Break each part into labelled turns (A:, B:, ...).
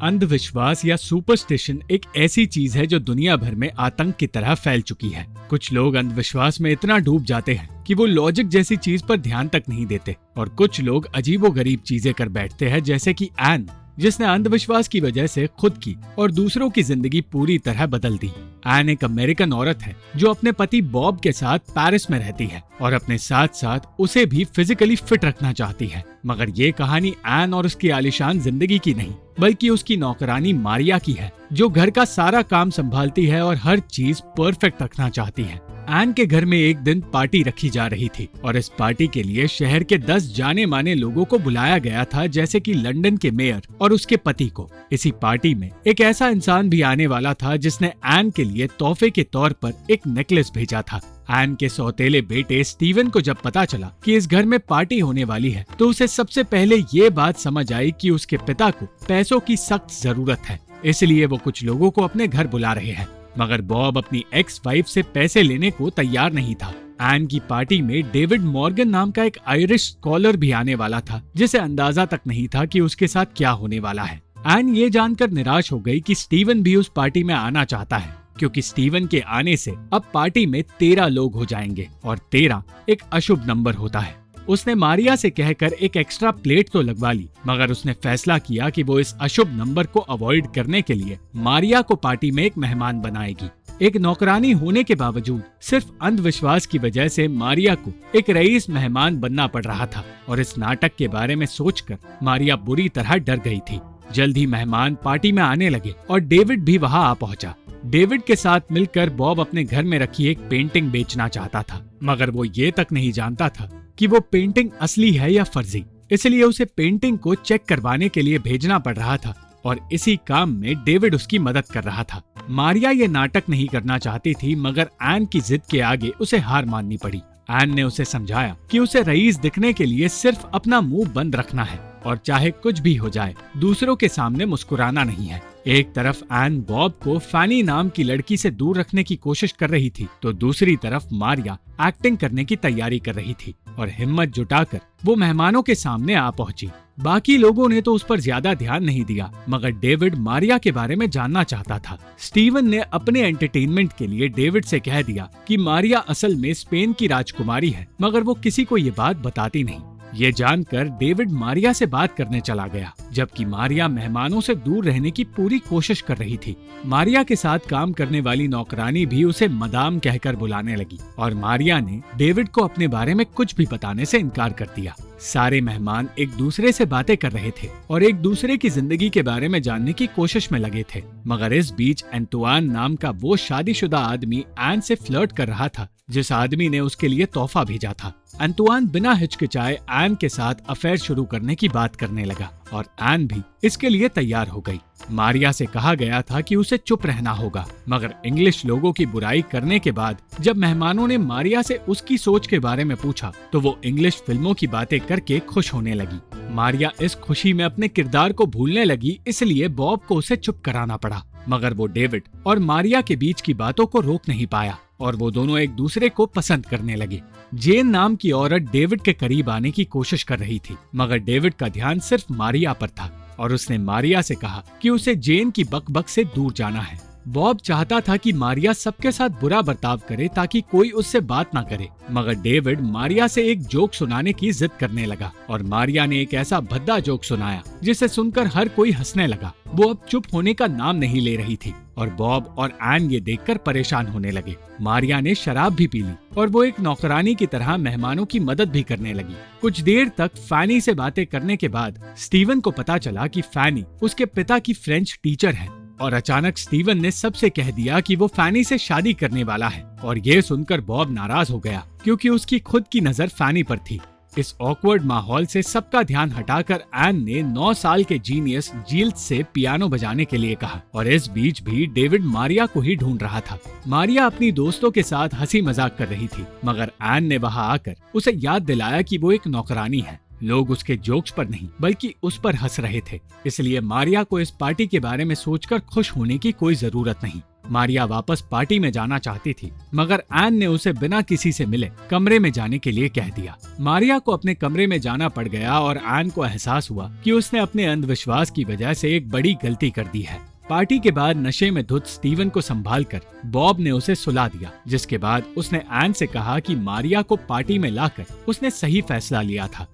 A: अंधविश्वास या सुपरस्टिशन एक ऐसी चीज है जो दुनिया भर में आतंक की तरह फैल चुकी है। कुछ लोग अंधविश्वास में इतना डूब जाते हैं कि वो लॉजिक जैसी चीज पर ध्यान तक नहीं देते, और कुछ लोग अजीबोगरीब चीजें कर बैठते हैं, जैसे कि एन, जिसने अंधविश्वास की वजह से खुद की और दूसरों की जिंदगी पूरी तरह बदल दी। एन एक अमेरिकन औरत है जो अपने पति बॉब के साथ पेरिस में रहती है और अपने साथ साथ उसे भी फिजिकली फिट रखना चाहती है। मगर ये कहानी एन और उसकी आलीशान जिंदगी की नहीं, बल्कि उसकी नौकरानी मारिया की है, जो घर का सारा काम संभालती है और हर चीज परफेक्ट रखना चाहती है। एन के घर में एक दिन पार्टी रखी जा रही थी और इस पार्टी के लिए शहर के 10 जाने माने लोगों को बुलाया गया था, जैसे कि लंदन के मेयर और उसके पति को। इसी पार्टी में एक ऐसा इंसान भी आने वाला था जिसने एन के लिए तोहफे के तौर पर एक नेकलेस भेजा था। एन के सौतेले बेटे स्टीवन को जब पता चला कि इस घर में पार्टी होने वाली है, तो उसे सबसे पहले ये बात समझ आई कि उसके पिता को पैसों की सख्त जरूरत है, इसलिए वो कुछ लोगों को अपने घर बुला रहे हैं। मगर बॉब अपनी एक्स वाइफ से पैसे लेने को तैयार नहीं था। एन की पार्टी में डेविड मॉर्गन नाम का एक आयरिश स्कॉलर भी आने वाला था, जिसे अंदाजा तक नहीं था कि उसके साथ क्या होने वाला है। एन ये जानकर निराश हो गई कि स्टीवन भी उस पार्टी में आना चाहता है, क्योंकि स्टीवन के आने से अब पार्टी में 13 लोग हो जाएंगे और 13 एक अशुभ नंबर होता है। उसने मारिया से कहकर एक एक्स्ट्रा प्लेट तो लगवा ली, मगर उसने फैसला किया कि वो इस अशुभ नंबर को अवॉइड करने के लिए मारिया को पार्टी में एक मेहमान बनाएगी। एक नौकरानी होने के बावजूद सिर्फ अंधविश्वास की वजह से मारिया को एक रईस मेहमान बनना पड़ रहा था, और इस नाटक के बारे में सोचकर मारिया बुरी तरह डर गई थी। जल्द ही मेहमान पार्टी में आने लगे और डेविड भी वहाँ आ पहुँचा। डेविड के साथ मिलकर बॉब अपने घर में रखी एक पेंटिंग बेचना चाहता था, मगर वो ये तक नहीं जानता था कि वो पेंटिंग असली है या फर्जी, इसलिए उसे पेंटिंग को चेक करवाने के लिए भेजना पड़ रहा था, और इसी काम में डेविड उसकी मदद कर रहा था। मारिया ये नाटक नहीं करना चाहती थी, मगर एन की जिद के आगे उसे हार माननी पड़ी। एन ने उसे समझाया कि उसे रईस दिखने के लिए सिर्फ अपना मुंह बंद रखना है, और चाहे कुछ भी हो जाए दूसरों के सामने मुस्कुराना नहीं है। एक तरफ एन बॉब को फैनी नाम की लड़की से दूर रखने की कोशिश कर रही थी, तो दूसरी तरफ मारिया एक्टिंग करने की तैयारी कर रही थी, और हिम्मत जुटाकर वो मेहमानों के सामने आ पहुंची। बाकी लोगों ने तो उस पर ज्यादा ध्यान नहीं दिया, मगर डेविड मारिया के बारे में जानना चाहता था। स्टीवन ने अपने एंटरटेनमेंट के लिए डेविड से कह दिया कि मारिया असल में स्पेन की राजकुमारी है, मगर वो किसी को ये बात बताती नहीं। ये जानकर डेविड मारिया से बात करने चला गया, जबकि मारिया मेहमानों से दूर रहने की पूरी कोशिश कर रही थी। मारिया के साथ काम करने वाली नौकरानी भी उसे मदाम कहकर बुलाने लगी, और मारिया ने डेविड को अपने बारे में कुछ भी बताने से इनकार कर दिया। सारे मेहमान एक दूसरे से बातें कर रहे थे और एक दूसरे की जिंदगी के बारे में जानने की कोशिश में लगे थे, मगर इस बीच एंटुआन नाम का वो शादीशुदा आदमी एन से फ्लर्ट कर रहा था, जिस आदमी ने उसके लिए तोहफा भेजा था। एंटुआन बिना हिचकिचाए एन के साथ अफेयर शुरू करने की बात करने लगा, और एन भी इसके लिए तैयार हो गई। मारिया से कहा गया था कि उसे चुप रहना होगा, मगर इंग्लिश लोगों की बुराई करने के बाद जब मेहमानों ने मारिया से उसकी सोच के बारे में पूछा, तो वो इंग्लिश फिल्मों की बातें करके खुश होने लगी। मारिया इस खुशी में अपने किरदार को भूलने लगी, इसलिए बॉब को उसे चुप कराना पड़ा, मगर वो डेविड और मारिया के बीच की बातों को रोक नहीं पाया, और वो दोनों एक दूसरे को पसंद करने लगे। जेन नाम की औरत डेविड के करीब आने की कोशिश कर रही थी, मगर डेविड का ध्यान सिर्फ मारिया पर था, और उसने मारिया से कहा कि उसे जेन की बकबक से दूर जाना है। बॉब चाहता था कि मारिया सबके साथ बुरा बर्ताव करे ताकि कोई उससे बात ना करे, मगर डेविड मारिया से एक जोक सुनाने की जिद करने लगा, और मारिया ने एक ऐसा भद्दा जोक सुनाया जिसे सुनकर हर कोई हंसने लगा। वो अब चुप होने का नाम नहीं ले रही थी, और बॉब और एन ये देखकर परेशान होने लगे। मारिया ने शराब भी पी ली, और वो एक नौकरानी की तरह मेहमानों की मदद भी करने लगी। कुछ देर तक फैनी से बातें करने के बाद स्टीवन को पता चला कि फैनी उसके पिता की फ्रेंच टीचर है, और अचानक स्टीवन ने सबसे कह दिया कि वो फैनी से शादी करने वाला है, और ये सुनकर बॉब नाराज हो गया, क्योंकि उसकी खुद की नजर फैनी पर थी। इस ऑकवर्ड माहौल से सबका ध्यान हटाकर एन ने 9 साल के जीनियस जील्स से पियानो बजाने के लिए कहा, और इस बीच भी डेविड मारिया को ही ढूंढ रहा था। मारिया अपनी दोस्तों के साथ हंसी मजाक कर रही थी, मगर एन ने वहां आकर उसे याद दिलाया कि वो एक नौकरानी है। लोग उसके जोक्स पर नहीं बल्कि उस पर हंस रहे थे, इसलिए मारिया को इस पार्टी के बारे में सोचकर खुश होने की कोई जरूरत नहीं। मारिया वापस पार्टी में जाना चाहती थी, मगर एन ने उसे बिना किसी से मिले कमरे में जाने के लिए कह दिया। मारिया को अपने कमरे में जाना पड़ गया और एन को एहसास हुआ कि उसने अपने अंधविश्वास की वजह से एक बड़ी गलती कर दी है। पार्टी के बाद नशे में धुत स्टीवन को संभालकर बॉब ने उसे सुला दिया, जिसके बाद उसने एन से कहा कि मारिया को पार्टी में लाकर उसने सही फैसला लिया था।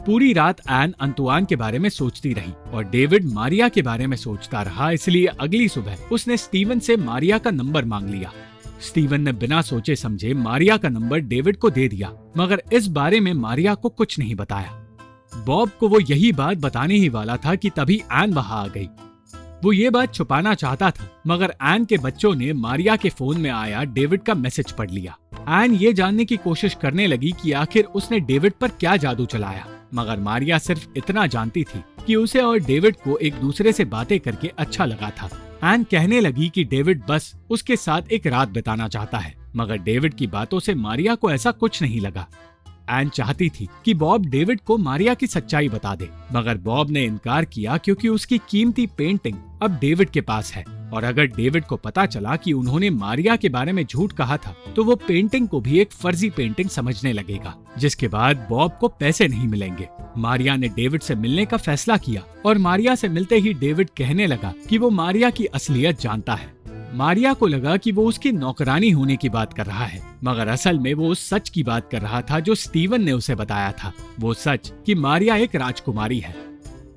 A: पूरी रात एन अंतुआन के बारे में सोचती रही और डेविड मारिया के बारे में सोचता रहा, इसलिए अगली सुबह उसने स्टीवन से मारिया का नंबर मांग लिया। स्टीवन ने बिना सोचे समझे मारिया का नंबर डेविड को दे दिया, मगर इस बारे में मारिया को कुछ नहीं बताया। बॉब को वो यही बात बताने ही वाला था कि तभी एन वहां आ गई। वो ये बात छुपाना चाहता था, मगर एन के बच्चों ने मारिया के फोन में आया डेविड का मैसेज पढ़ लिया। एन ये जानने की कोशिश करने लगी कि आखिर उसने डेविड पर क्या जादू चलाया, मगर मारिया सिर्फ इतना जानती थी कि उसे और डेविड को एक दूसरे से बातें करके अच्छा लगा था। एन कहने लगी कि डेविड बस उसके साथ एक रात बिताना चाहता है, मगर डेविड की बातों से मारिया को ऐसा कुछ नहीं लगा। एन चाहती थी कि बॉब डेविड को मारिया की सच्चाई बता दे, मगर बॉब ने इनकार किया क्योंकि उसकी कीमती पेंटिंग अब डेविड के पास है और अगर डेविड को पता चला कि उन्होंने मारिया के बारे में झूठ कहा था तो वो पेंटिंग को भी एक फर्जी पेंटिंग समझने लगेगा, जिसके बाद बॉब को पैसे नहीं मिलेंगे। मारिया ने डेविड से मिलने का फैसला किया और मारिया से मिलते ही डेविड कहने लगा कि वो मारिया की असलियत जानता है। मारिया को लगा कि वो उसकी नौकरानी होने की बात कर रहा है, मगर असल में वो उस सच की बात कर रहा था जो स्टीवन ने उसे बताया था। वो सच कि मारिया एक राजकुमारी है।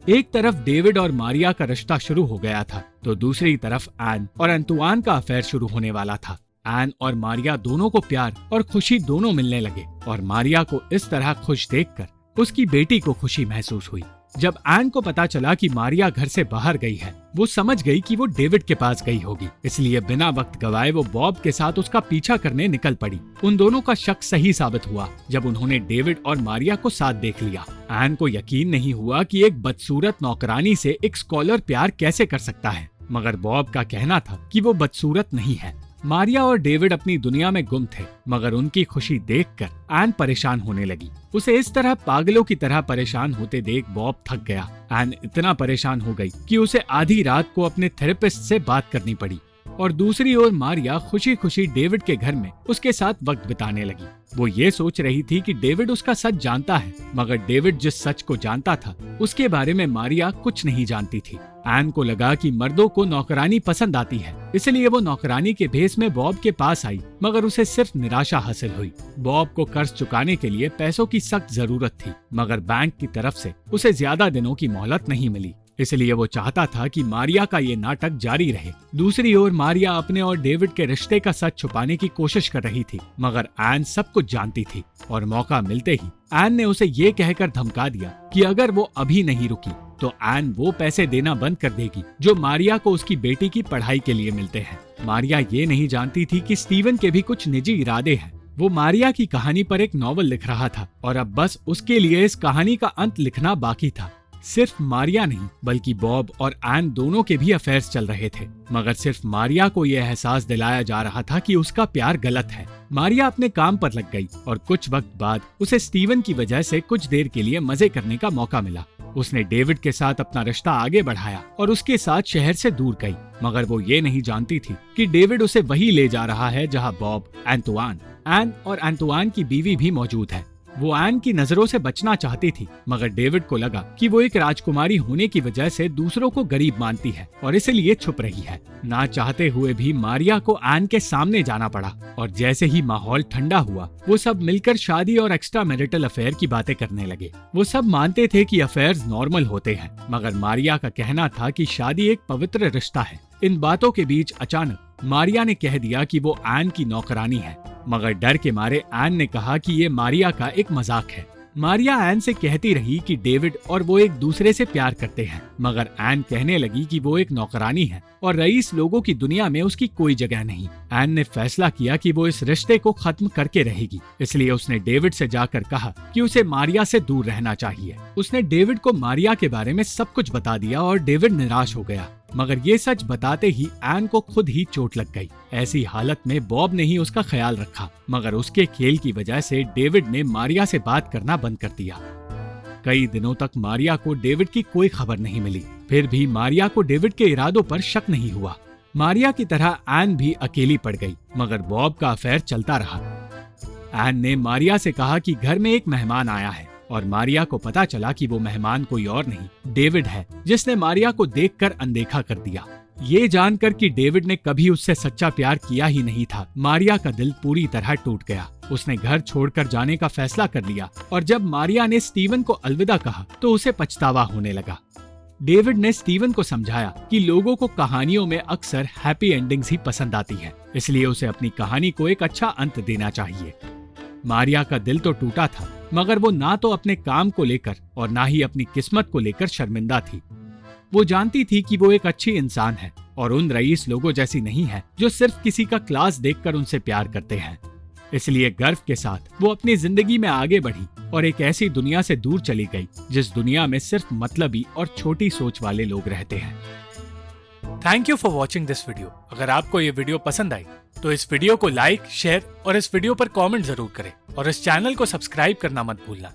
A: एक तरफ डेविड और मारिया का रिश्ता शुरू हो गया था, तो दूसरी तरफ एन और अंतुआन का अफेयर शुरू होने वाला था। एन और मारिया दोनों को प्यार और खुशी दोनों मिलने लगे और मारिया को इस तरह खुश देखकर उसकी बेटी को खुशी महसूस हुई। जब एन को पता चला कि मारिया घर से बाहर गई है, वो समझ गई कि वो डेविड के पास गई होगी, इसलिए बिना वक्त गवाए वो बॉब के साथ उसका पीछा करने निकल पड़ी। उन दोनों का शक सही साबित हुआ जब उन्होंने डेविड और मारिया को साथ देख लिया। एन को यकीन नहीं हुआ कि एक बदसूरत नौकरानी से एक स्कॉलर प्यार कैसे कर सकता है, मगर बॉब का कहना था कि वो बदसूरत नहीं है। मारिया और डेविड अपनी दुनिया में गुम थे, मगर उनकी खुशी देखकर एन परेशान होने लगी। उसे इस तरह पागलों की तरह परेशान होते देख बॉब थक गया। एन इतना परेशान हो गई कि उसे आधी रात को अपने थेरेपिस्ट से बात करनी पड़ी और दूसरी ओर मारिया खुशी खुशी डेविड के घर में उसके साथ वक्त बिताने लगी। वो ये सोच रही थी कि डेविड उसका सच जानता है, मगर डेविड जिस सच को जानता था उसके बारे में मारिया कुछ नहीं जानती थी। एन को लगा कि मर्दों को नौकरानी पसंद आती है, इसलिए वो नौकरानी के भेस में बॉब के पास आई, मगर उसे सिर्फ निराशा हासिल हुई। बॉब को कर्ज चुकाने के लिए पैसों की सख्त जरूरत थी, मगर बैंक की तरफ से उसे ज्यादा दिनों की मोहलत नहीं मिली, इसलिए वो चाहता था कि मारिया का ये नाटक जारी रहे। दूसरी ओर मारिया अपने और डेविड के रिश्ते का सच छुपाने की कोशिश कर रही थी, मगर एन सब कुछ जानती थी और मौका मिलते ही एन ने उसे ये कहकर धमका दिया कि अगर वो अभी नहीं रुकी तो एन वो पैसे देना बंद कर देगी जो मारिया को उसकी बेटी की पढ़ाई के लिए मिलते हैं। मारिया ये नहीं जानती थी कि स्टीवन के भी कुछ निजी इरादे हैं। वो मारिया की कहानी पर एक नॉवल लिख रहा था और अब बस उसके लिए इस कहानी का अंत लिखना बाकी था। सिर्फ मारिया नहीं बल्कि बॉब और एन दोनों के भी अफेयर्स चल रहे थे, मगर सिर्फ मारिया को यह एहसास दिलाया जा रहा था कि उसका प्यार गलत है। मारिया अपने काम पर लग गई और कुछ वक्त बाद उसे स्टीवन की वजह से कुछ देर के लिए मजे करने का मौका मिला। उसने डेविड के साथ अपना रिश्ता आगे बढ़ाया और उसके साथ शहर से दूर गई, मगर वो ये नहीं जानती थी कि डेविड उसे वही ले जा रहा है जहाँ बॉब, एन और एंतुआन की बीवी भी मौजूद है। वो एन की नजरों से बचना चाहती थी, मगर डेविड को लगा कि वो एक राजकुमारी होने की वजह से दूसरों को गरीब मानती है और इसलिए छुप रही है। ना चाहते हुए भी मारिया को एन के सामने जाना पड़ा और जैसे ही माहौल ठंडा हुआ वो सब मिलकर शादी और एक्स्ट्रा मैरिटल अफेयर की बातें करने लगे। वो सब मानते थे कि अफेयर्स नॉर्मल होते हैं, मगर मारिया का कहना था कि शादी एक पवित्र रिश्ता है। इन बातों के बीच अचानक मारिया ने कह दिया कि वो एन की नौकरानी है, मगर डर के मारे एन ने कहा कि ये मारिया का एक मजाक है। मारिया एन से कहती रही कि डेविड और वो एक दूसरे से प्यार करते हैं, मगर एन कहने लगी कि वो एक नौकरानी है और रईस लोगों की दुनिया में उसकी कोई जगह नहीं। एन ने फैसला किया कि वो इस रिश्ते को खत्म करके रहेगी, इसलिए उसने डेविड से जाकर कहा कि उसे मारिया से दूर रहना चाहिए। उसने डेविड को मारिया के बारे में सब कुछ बता दिया और डेविड निराश हो गया, मगर ये सच बताते ही एन को खुद ही चोट लग गई। ऐसी हालत में बॉब ने ही उसका ख्याल रखा, मगर उसके खेल की वजह से डेविड ने मारिया से बात करना बंद कर दिया। कई दिनों तक मारिया को डेविड की कोई खबर नहीं मिली, फिर भी मारिया को डेविड के इरादों पर शक नहीं हुआ। मारिया की तरह एन भी अकेली पड़ गई, मगर बॉब का अफेयर चलता रहा। एन ने मारिया से कहा कि घर में एक मेहमान आया है और मारिया को पता चला कि वो मेहमान कोई और नहीं डेविड है, जिसने मारिया को देखकर अनदेखा कर दिया। ये जानकर कि डेविड ने कभी उससे सच्चा प्यार किया ही नहीं था, मारिया का दिल पूरी तरह टूट गया। उसने घर छोड़कर जाने का फैसला कर लिया और जब मारिया ने स्टीवन को अलविदा कहा तो उसे पछतावा होने लगा। डेविड ने स्टीवन को समझाया कि लोगों को कहानियों में अक्सर हैप्पी एंडिंग्स ही पसंद आती है, इसलिए उसे अपनी कहानी को एक अच्छा अंत देना चाहिए। मारिया का दिल तो टूटा था, मगर वो ना तो अपने काम को लेकर और ना ही अपनी किस्मत को लेकर शर्मिंदा थी। वो जानती थी कि वो एक अच्छी इंसान है और उन रईस लोगों जैसी नहीं है जो सिर्फ किसी का क्लास देखकर उनसे प्यार करते हैं। इसलिए गर्व के साथ वो अपनी जिंदगी में आगे बढ़ी और एक ऐसी दुनिया से दूर चली गई जिस दुनिया में सिर्फ मतलबी और छोटी सोच वाले लोग रहते हैं। Thank you for watching this video. अगर आपको ये वीडियो पसंद आई तो इस वीडियो को लाइक, शेयर और इस वीडियो पर कमेंट जरूर करें और इस चैनल को सब्सक्राइब करना मत भूलना।